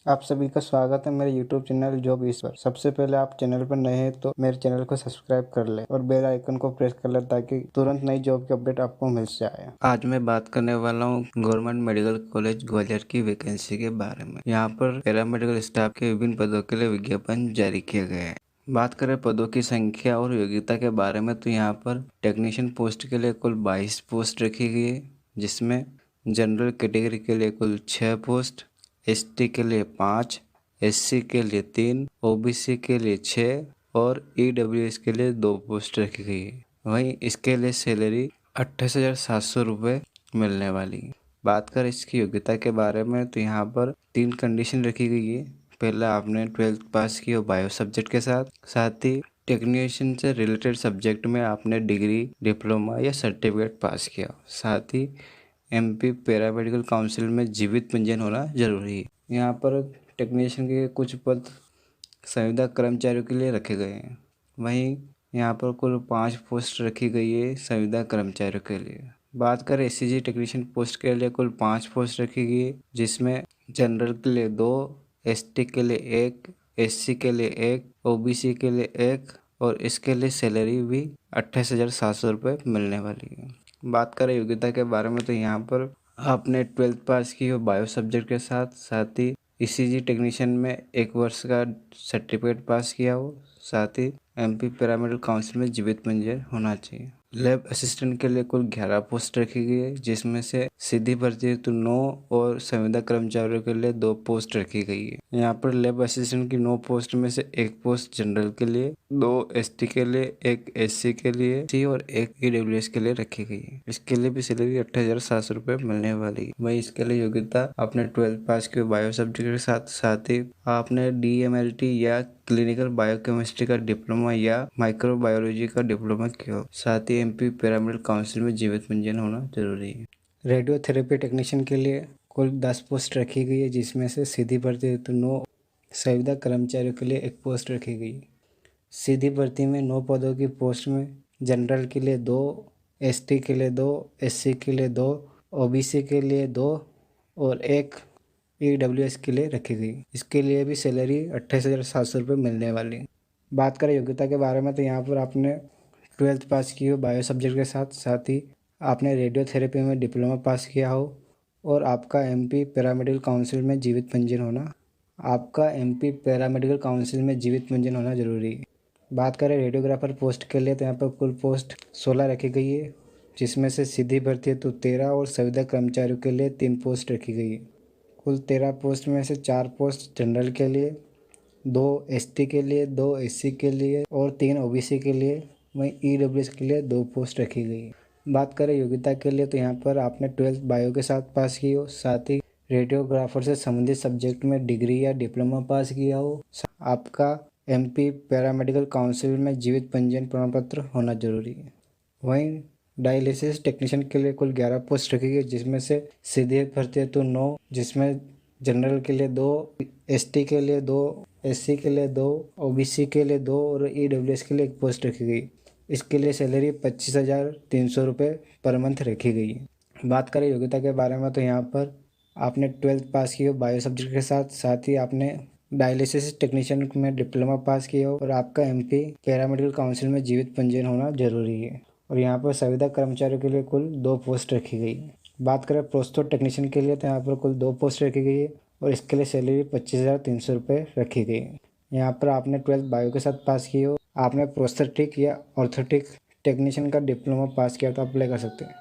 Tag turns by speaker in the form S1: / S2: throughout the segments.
S1: आप सभी का स्वागत है मेरे YouTube चैनल जॉब इस पर। सबसे पहले आप चैनल पर नए हैं तो मेरे चैनल को सब्सक्राइब कर ले और बेल आइकन को प्रेस कर ले ताकि तुरंत नई जॉब की अपडेट आपको मिल जाए। आज मैं बात करने वाला हूँ गवर्नमेंट मेडिकल कॉलेज ग्वालियर की वैकेंसी के बारे में। यहाँ पर पैरामेडिकल स्टाफ के विभिन्न पदों के लिए विज्ञापन जारी किया गया है। बात करें पदों की संख्या और योग्यता के बारे में तो यहाँ पर टेक्नीशियन पोस्ट के लिए कुल 22 पोस्ट रखी गई है, जिसमें जनरल कैटेगरी के लिए कुल 6 पोस्ट, एसटी के लिए 5, एससी के लिए 3, ओबीसी के लिए 6 और ईडब्ल्यूएस के लिए 2 पोस्ट रखी गई है। वहीं इसके लिए सैलरी 28,700 रुपये मिलने वाली है। बात करें इसकी योग्यता के बारे में तो यहाँ पर 3 कंडीशन रखी गई है। पहला, आपने 12th पास की हो बायो सब्जेक्ट के साथ ही टेक्नीशियन से रिलेटेड सब्जेक्ट में आपने डिग्री, डिप्लोमा या सर्टिफिकेट पास किया, साथ ही एमपी पैरामेडिकल काउंसिल में जीवित पंजीयन होना जरूरी है। यहाँ पर टेक्नीशियन के कुछ पद संविदा कर्मचारियों के लिए रखे गए हैं। वहीं यहाँ पर कुल 5 पोस्ट रखी गई है संविदा कर्मचारियों के लिए। बात करें एससीजी टेक्नीशियन पोस्ट के लिए कुल 5 पोस्ट रखी गई है, जिसमें जनरल के लिए 2, एसटी के लिए 1, एससी के लिए 1, ओबीसी के लिए 1 और इसके लिए सैलरी भी 28,700 रुपये मिलने वाली है। बात करें योग्यता के बारे में तो यहाँ पर आपने 12th पास की हो बायो सब्जेक्ट के साथ ही ईसीजी टेक्नीशियन में 1 वर्ष का सर्टिफिकेट पास किया हो, साथ ही एमपी पैरामेडिकल काउंसिल में जीवित पंजीयन होना चाहिए। लैब असिस्टेंट के लिए कुल 11 पोस्ट रखी गई है, जिसमें से सीधी भर्ती हेतु 9 और संविदा कर्मचारियों के लिए 2 पोस्ट रखी गई है। यहाँ पर लैब असिस्टेंट की 9 पोस्ट में से 1 पोस्ट जनरल के लिए, 2 एसटी के लिए, 1 एससी के लिए, सी और 1 ईडब्ल्यूएस के लिए रखी गई है। इसके लिए भी सैलरी 28,700 रुपये मिलने वाली है। वही इसके लिए योग्यता आपने 12th पास की बायो सब्जेक्ट के साथ ही आपने डीएमएलटी या क्लिनिकल बायोकेमिस्ट्री का डिप्लोमा या माइक्रोबायोलॉजी का डिप्लोमा किया हो, साथ ही एमपी पैरामेडिकल काउंसिल में जीवित पंजीयन होना जरूरी है। रेडियोथेरेपी टेक्नीशियन के लिए कुल 10 पोस्ट रखी गई है, जिसमें से सीधी भर्ती हेतु 9, संविदा कर्मचारियों के लिए 1 पोस्ट रखी गई। सीधी भर्ती में 9 पदों की पोस्ट में जनरल के लिए 2, एसटी के लिए 2, एससी के लिए 2, ओबीसी के लिए 2 और 1 ईडब्ल्यूएस के लिए रखी गई। इसके लिए भी सैलरी 28,700 रुपये मिलने वाली। बात करें योग्यता के बारे में तो यहाँ पर आपने 12th पास की हो बायो सब्जेक्ट के साथ ही आपने रेडियोथेरेपी में डिप्लोमा पास किया हो और आपका एमपी पैरामेडिकल काउंसिल में जीवित पंजीयन होना जरूरी है। बात करें रेडियोग्राफर पोस्ट के लिए तो यहाँ पर कुल पोस्ट 16 रखी गई है, जिसमें से सीधी भर्ती है तो 13 और संविदा कर्मचारियों के लिए 3 पोस्ट रखी गई है। कुल 13 पोस्ट में से 4 पोस्ट जनरल के लिए, 2 एसटी के लिए, 2 एससी के लिए और 3 ओबीसी के लिए। वहीं ईडब्ल्यूएस के लिए 2 पोस्ट रखी गई है। बात करें योग्यता के लिए तो यहाँ पर आपने 12th बायो के साथ पास की हो, साथ ही रेडियोग्राफर से संबंधित सब्जेक्ट में डिग्री या डिप्लोमा पास किया हो। आपका एमपी पैरामेडिकल काउंसिल में जीवित पंजीयन प्रमाण पत्र होना जरूरी है। वहीं डायलिसिस टेक्नीशियन के लिए कुल 11 पोस्ट रखी गई, जिसमें से सीधे भर्ती हेतु 9, जिसमें जनरल के लिए 2, एसटी के लिए 2, एससी के लिए 2, ओबीसी के लिए 2 और ईडब्ल्यूएस के लिए 1 पोस्ट रखी गई। इसके लिए सैलरी 25,300 रुपये पर मंथ रखी गई है। बात करें योग्यता के बारे में तो यहाँ पर आपने 12th पास की हो बायो सब्जेक्ट के साथ ही आपने डायलिसिस टेक्नीशियन में डिप्लोमा पास किया हो और आपका एमपी पैरामेडिकल काउंसिल में जीवित पंजीयन होना जरूरी है। और यहाँ पर संविदा कर्मचारियों के लिए कुल 2 पोस्ट रखी गई। बात करें प्रोस्थो टेक्नीशियन के लिए तो यहाँ पर कुल 2 पोस्ट रखी गई है और इसके लिए सैलरी 25,300 रुपये रखी गई है। यहाँ पर आपने 12th बायो के साथ पास की हो, आपने प्रोस्थेटिक या ऑर्थोटिक टेक्नीशियन का डिप्लोमा पास किया तो आप अप्लाई कर सकते हैं।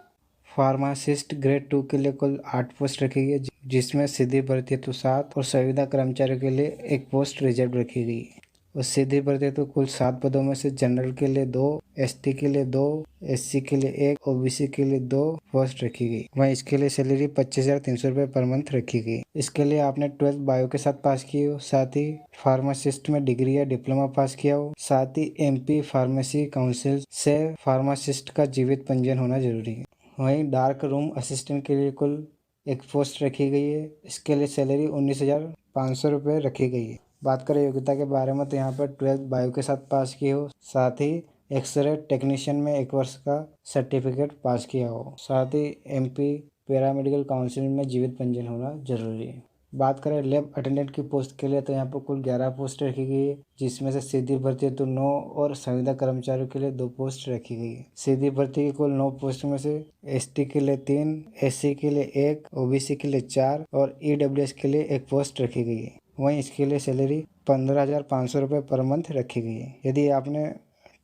S1: फार्मासिस्ट ग्रेड 2 के लिए कुल 8 पोस्ट रखी गई है, जिसमें सीधी भर्ती हेतु 7 और संविदा कर्मचारियों के लिए 1 पोस्ट रिजर्व रखी गई है। और सीधी भर्ती हेतु कुल 7 पदों में से जनरल के लिए 2, एसटी के लिए 2, एससी के लिए 1, ओबीसी के लिए 2 पोस्ट रखी गई। वहीं इसके लिए सैलरी 25,300 रुपये पर मंथ रखी गई। इसके लिए आपने 12th बायो के साथ पास की हो, साथ ही फार्मासिस्ट में डिग्री या डिप्लोमा पास किया हो, साथ ही एमपी फार्मेसी काउंसिल से फार्मासिस्ट का जीवित पंजीयन होना जरूरी है। वहीं डार्क रूम असिस्टेंट के लिए कुल 1 पोस्ट रखी गई है। इसके लिए सैलरी 19,500 रुपये रखी गई है। बात करें योग्यता के बारे में तो यहाँ पर 12th बायो के साथ पास की हो, साथ ही एक्सरे टेक्नीशियन में 1 वर्ष का सर्टिफिकेट पास किया हो, साथ ही एमपी पैरामेडिकल काउंसिल में जीवित पंजीयन होना जरूरी है। बात करें लैब अटेंडेंट की पोस्ट के लिए तो यहाँ पर कुल 11 पोस्ट रखी गई है, जिसमें से सीधी भर्ती तो 9 और संविदा कर्मचारियों के लिए 2 पोस्ट रखी गई है। सीधी भर्ती की कुल 9 पोस्ट में से एसटी के लिए 3, एससी के लिए 1, ओबीसी के लिए 4 और ईडब्ल्यूएस के लिए 1 पोस्ट रखी गई है। वहीं इसके लिए सैलरी 15,500 रुपये पर मंथ रखी गई है। यदि आपने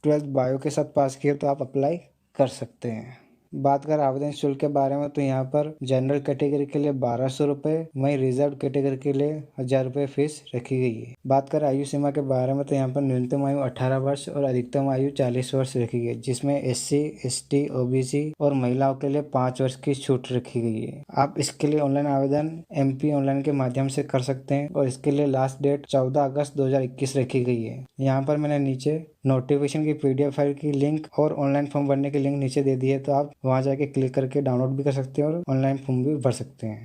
S1: 12th बायो के साथ पास किया तो आप अप्लाई कर सकते हैं। बात करें आवेदन शुल्क के बारे में तो यहाँ पर जनरल कैटेगरी के लिए 1200 रुपये, वहीं रिजर्व कैटेगरी के लिए 1000 रुपये फीस रखी गई है। बात करें आयु सीमा के बारे में तो यहाँ पर न्यूनतम आयु 18 वर्ष और अधिकतम आयु 40 वर्ष रखी गई है, जिसमें एससी, एसटी, ओबीसी और महिलाओं के लिए 5 वर्ष की छूट रखी गई है। आप इसके लिए ऑनलाइन आवेदन MP ऑनलाइन के माध्यम से कर सकते हैं और इसके लिए लास्ट डेट 14 अगस्त 2021 रखी गई है। यहाँ पर मैंने नीचे नोटिफिकेशन की PDF फाइल की लिंक और ऑनलाइन फॉर्म भरने की लिंक नीचे दे दी है, तो आप वहाँ जाके क्लिक करके डाउनलोड भी कर सकते हैं और ऑनलाइन फॉर्म भी भर सकते हैं।